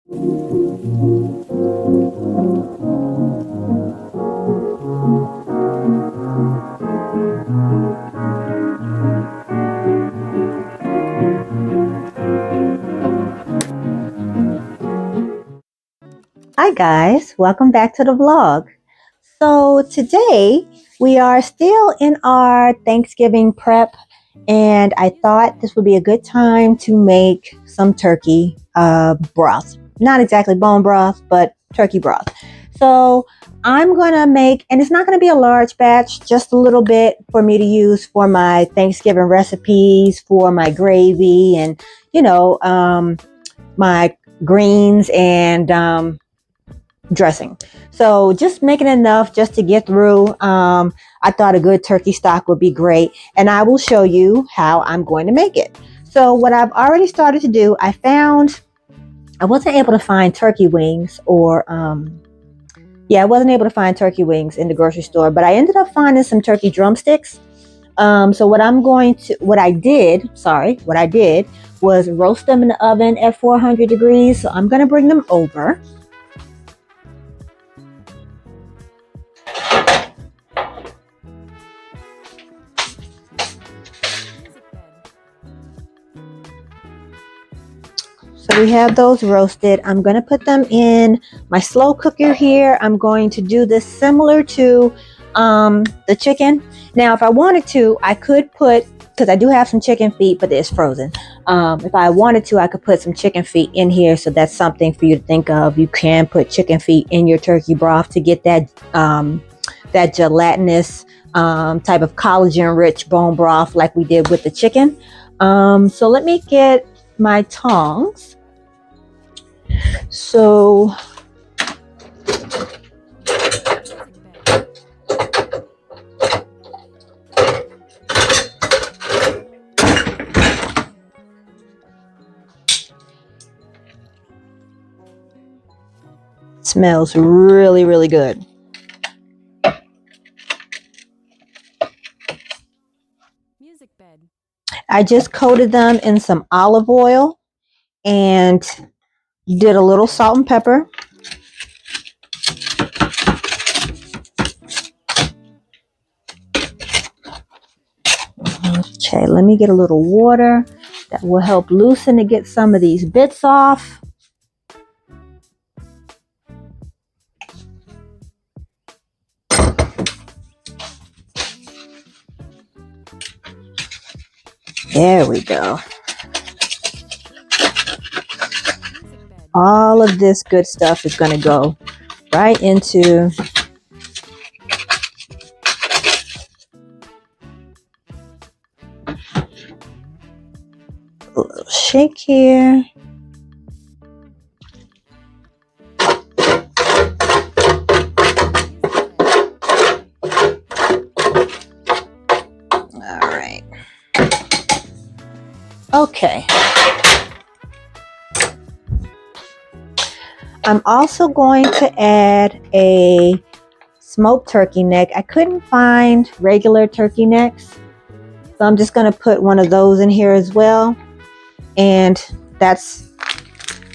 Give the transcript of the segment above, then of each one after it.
Hi guys, welcome back to the vlog. So today we are still in our Thanksgiving prep, and I thought this would be a good time to make some turkey broth. Not exactly bone broth, but turkey broth. So I'm gonna make, and it's not gonna be a large batch, just a little bit for me to use for my Thanksgiving recipes, for my gravy, and my greens and dressing. So just making enough just to get through. I thought a good turkey stock would be great, and I will show you how I'm going to make it. So what I've already started to do, I wasn't able to find turkey wings, I wasn't able to find turkey wings in the grocery store, but I ended up finding some turkey drumsticks. So what I did was roast them in the oven at 400 degrees. So I'm going to bring them over. So we have those roasted. I'm going to put them in my slow cooker here. I'm going to do this similar to the chicken. Now, if I wanted to, I could put, because I do have some chicken feet, but it's frozen. If I wanted to, I could put some chicken feet in here. So that's something for you to think of. You can put chicken feet in your turkey broth to get that gelatinous type of collagen-rich bone broth like we did with the chicken. So let me get my tongs. So smells really, really good. I just coated them in some olive oil and did a little salt and pepper. Okay, let me get a little water that will help loosen to get some of these bits off. There we go. All of this good stuff is going to go right into a little shake here. All right. Okay. I'm also going to add a smoked turkey neck. I couldn't find regular turkey necks, so I'm just going to put one of those in here as well. And that's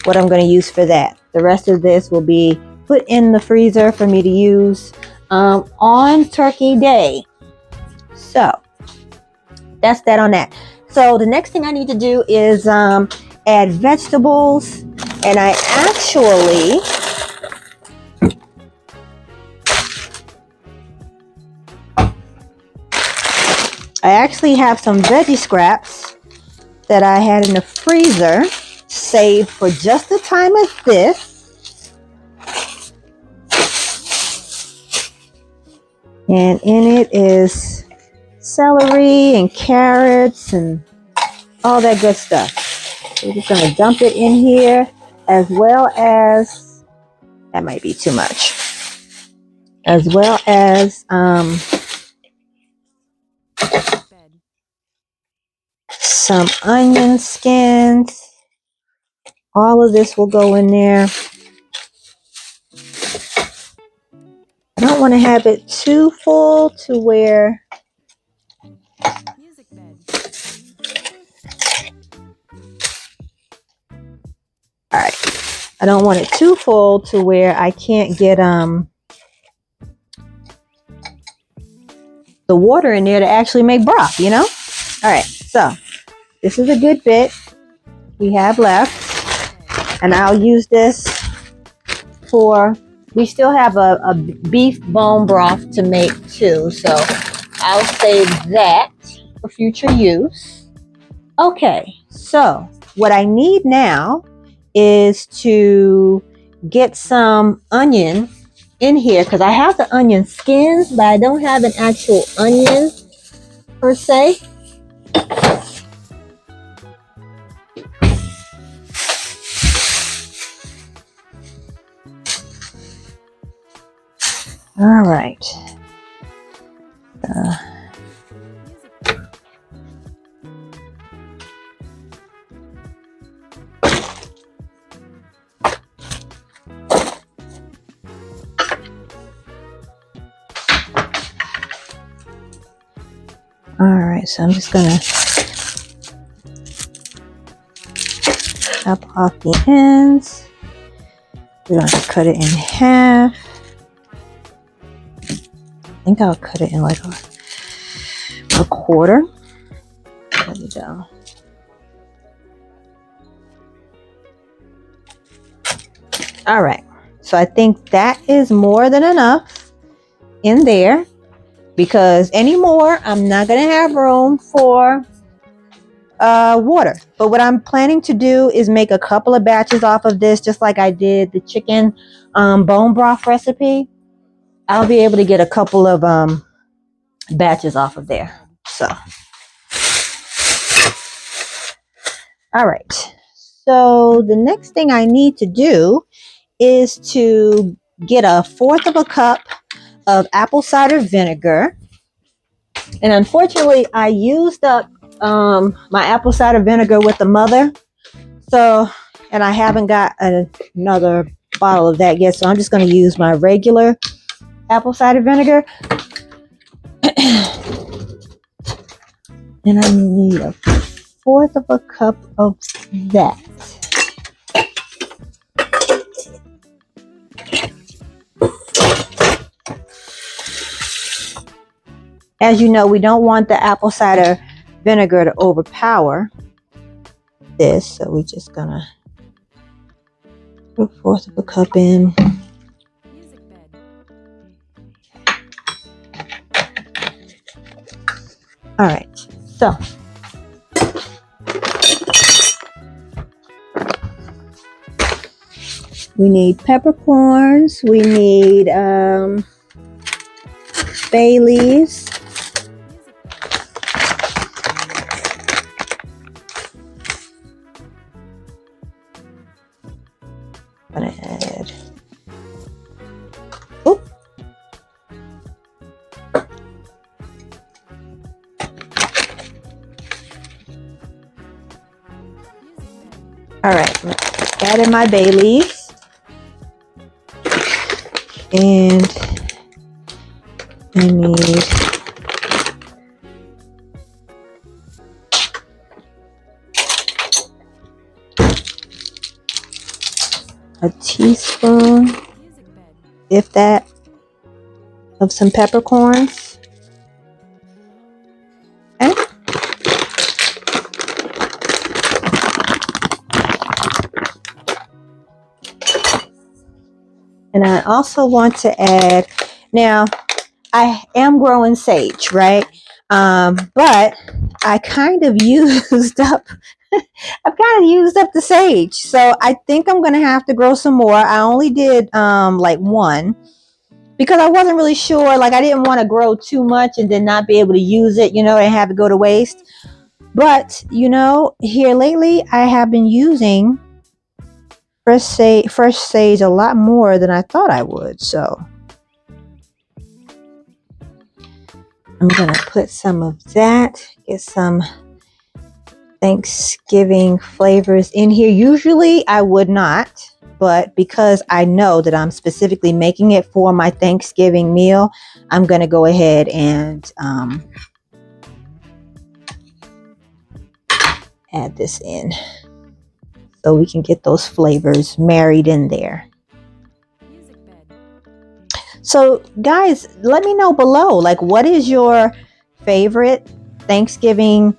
what I'm going to use for that. The rest of this will be put in the freezer for me to use on Turkey Day. So that's that on that. So the next thing I need to do is add vegetables. And I actually have some veggie scraps that I had in the freezer saved for just the time as this. And in it is celery and carrots and all that good stuff. So we're just going to dump it in here, as well as, that might be too much, as well as some onion skins. All of this will go in there. I don't want to have it too full to where all right. I don't want it too full to where I can't get the water in there to actually make broth, you know? All right, so this is a good bit we have left, and I'll use this for, we still have a beef bone broth to make too, so I'll save that for future use. Okay, so what I need now is to get some onion in here, because I have the onion skins, but I don't have an actual onion per se. All right. All right, so I'm just gonna chop off the ends. We're gonna cut it in half. I think I'll cut it in like a quarter. There we go. All right, so I think that is more than enough in there, because anymore I'm not gonna have room for water. But what I'm planning to do is make a couple of batches off of this, just like I did the chicken bone broth recipe. I'll be able to get a couple of batches off of there. So, all right, so the next thing I need to do is to get 1/4 of a cup of apple cider vinegar. And unfortunately, I used up my apple cider vinegar with the mother. So, and I haven't got another bottle of that yet. So I'm just going to use my regular apple cider vinegar. And I need 1/4 of a cup of that. As you know, we don't want the apple cider vinegar to overpower this, so we're just gonna put 1/4 of a cup in. All right, so we need peppercorns, we need bay leaves, I'm gonna add, oh, all right, add in my bay leaves, and I need a teaspoon, if that, of some peppercorns. Okay. And I also want to add, now I am growing sage, right? But I kind of used up, I've kind of used up the sage. So I think I'm going to have to grow some more. I only did like one, because I wasn't really sure. Like, I didn't want to grow too much and then not be able to use it, you know, and have it go to waste. But, you know, here lately, I have been using fresh sage a lot more than I thought I would. So I'm going to put some of that, get some Thanksgiving flavors in here. Usually I would not, but because I know that I'm specifically making it for my Thanksgiving meal, I'm going to go ahead and add this in. so we can get those flavors married in there. So guys, let me know below, like, what is your favorite Thanksgiving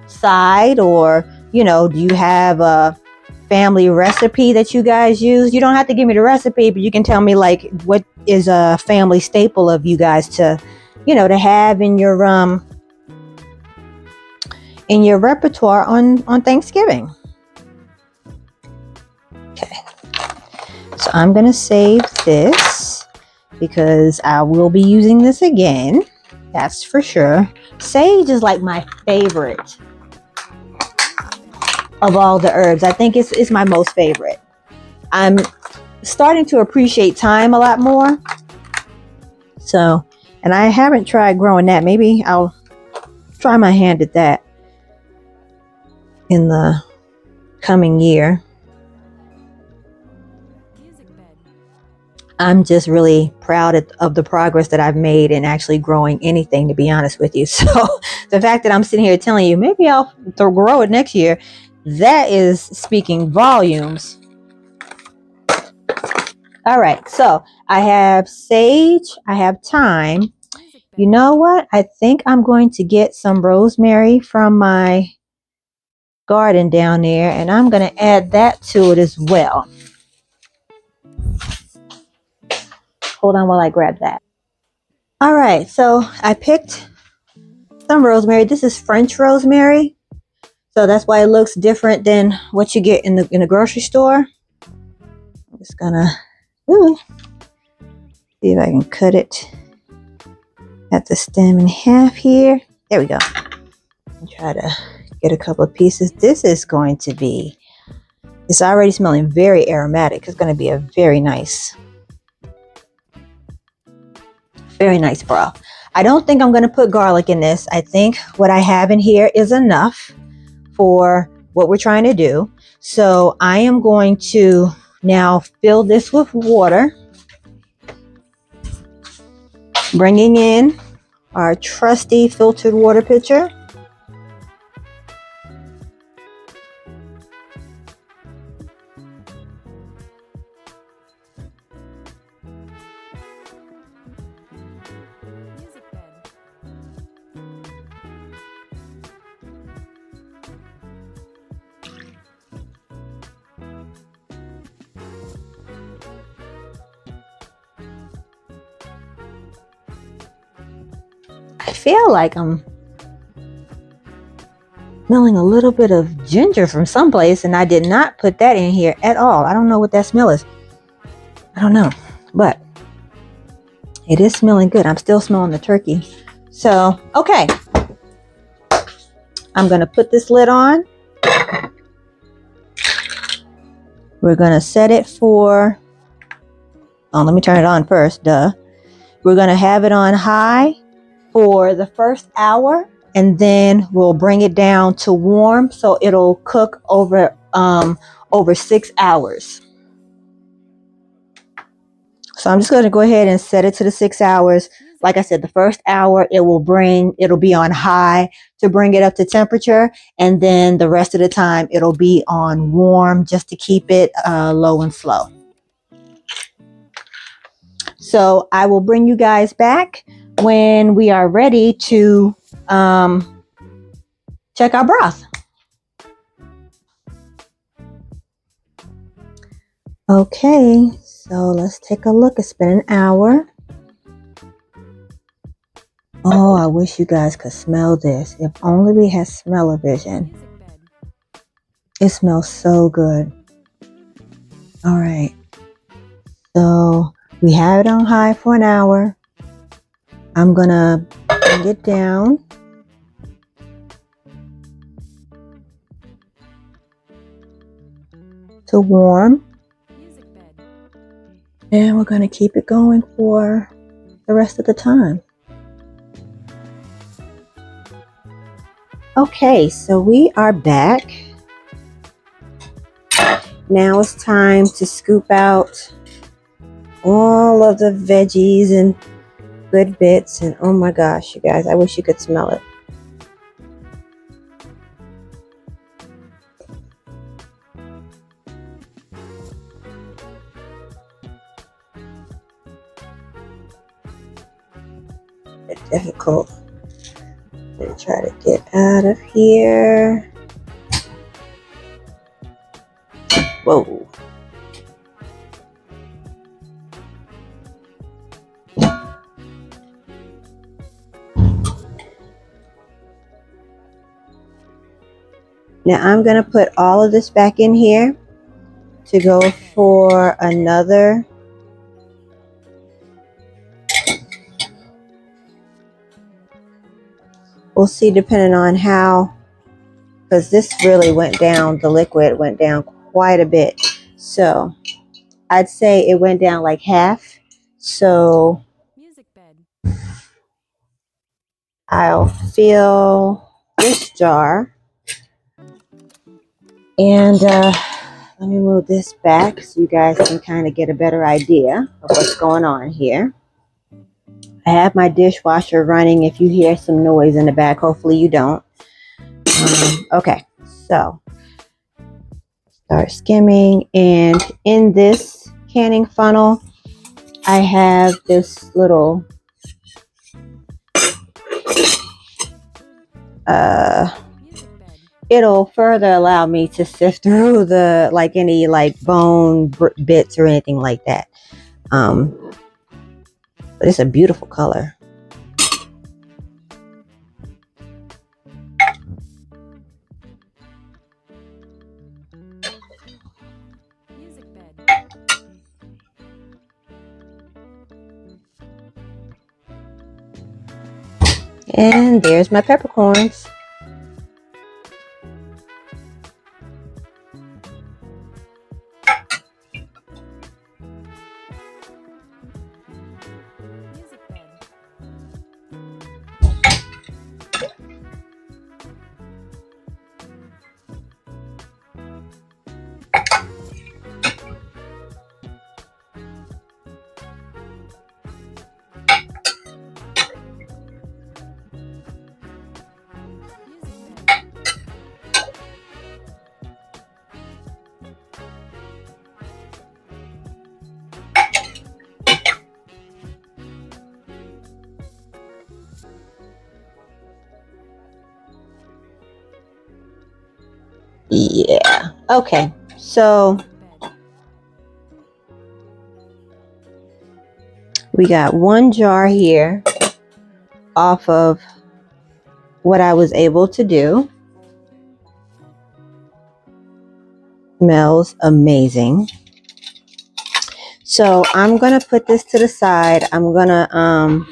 side, or do you have a family recipe that you guys use? You don't have to give me the recipe, but you can tell me like what is a family staple of you guys to to have in your repertoire on Thanksgiving. Okay, so I'm gonna save this because I will be using this again, that's for sure. Sage is like my favorite of all the herbs. I think it's my most favorite. I'm starting to appreciate thyme a lot more. So, and I haven't tried growing that. Maybe I'll try my hand at that in the coming year. I'm just really proud of the progress that I've made in actually growing anything, to be honest with you. So the fact that I'm sitting here telling you maybe I'll grow it next year, that is speaking volumes. All right, so I have sage, I have thyme. You know what? I think I'm going to get some rosemary from my garden down there, and I'm going to add that to it as well. Hold on while I grab that. All right, so I picked some rosemary. This is French rosemary, so that's why it looks different than what you get in the grocery store. I'm just gonna see if I can cut it at the stem in half here. There we go. And try to get a couple of pieces. This is going to be, it's already smelling very aromatic. It's going to be a very nice broth. I don't think I'm going to put garlic in this. I think what I have in here is enough for what we're trying to do. So I am going to now fill this with water, bringing in our trusty filtered water pitcher. I feel like I'm smelling a little bit of ginger from someplace, and I did not put that in here at all. I don't know what that smell is. I don't know, but it is smelling good. I'm still smelling the turkey. So, okay. I'm going to put this lid on. We're going to set it for, let me turn it on first, duh. We're going to have it on high for the first hour, and then we'll bring it down to warm, so it'll cook over 6 hours. So I'm just going to go ahead and set it to the 6 hours. Like I said, the first hour it'll be on high to bring it up to temperature, and then the rest of the time it'll be on warm just to keep it low and slow. So I will bring you guys back when we are ready to check our broth. Okay, so let's take a look. It's been an hour. Oh, I wish you guys could smell this. If only we had smell-o-vision. It smells so good. All right, so we have it on high for an hour. I'm gonna bring it down. To warm. And we're gonna keep it going for the rest of the time. Okay, so we are back. Now it's time to scoop out all of the veggies and good bits, and oh my gosh, you guys, I wish you could smell it. It's difficult. Let me try to get out of here. Whoa. Now I'm going to put all of this back in here to go for another. We'll see depending on how, because this really went down, the liquid went down quite a bit. So I'd say it went down like half. So I'll fill this jar. And let me move this back so you guys can kind of get a better idea of what's going on here. I have my dishwasher running. If you hear some noise in the back, hopefully you don't. Okay, so start skimming. And in this canning funnel, I have this little it'll further allow me to sift through the any bone bits or anything like that. But it's a beautiful color. And there's my peppercorns. Yeah. Okay. So we got one jar here off of what I was able to do. Smells amazing. So I'm gonna put this to the side. I'm gonna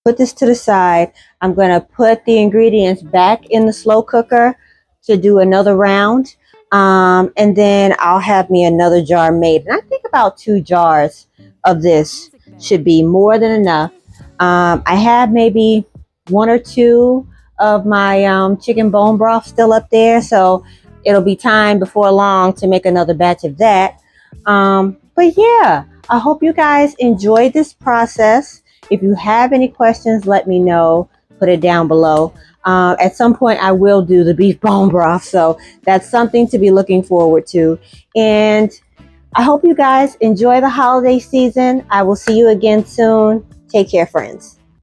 put this to the side. I'm gonna put the ingredients back in the slow cooker to do another round. And then I'll have me another jar made. And I think about 2 jars of this should be more than enough. I have maybe 1 or 2 of my chicken bone broth still up there. So it'll be time before long to make another batch of that. But yeah, I hope you guys enjoyed this process. If you have any questions, let me know. Put it down below. At some point, I will do the beef bone broth. So that's something to be looking forward to. And I hope you guys enjoy the holiday season. I will see you again soon. Take care, friends.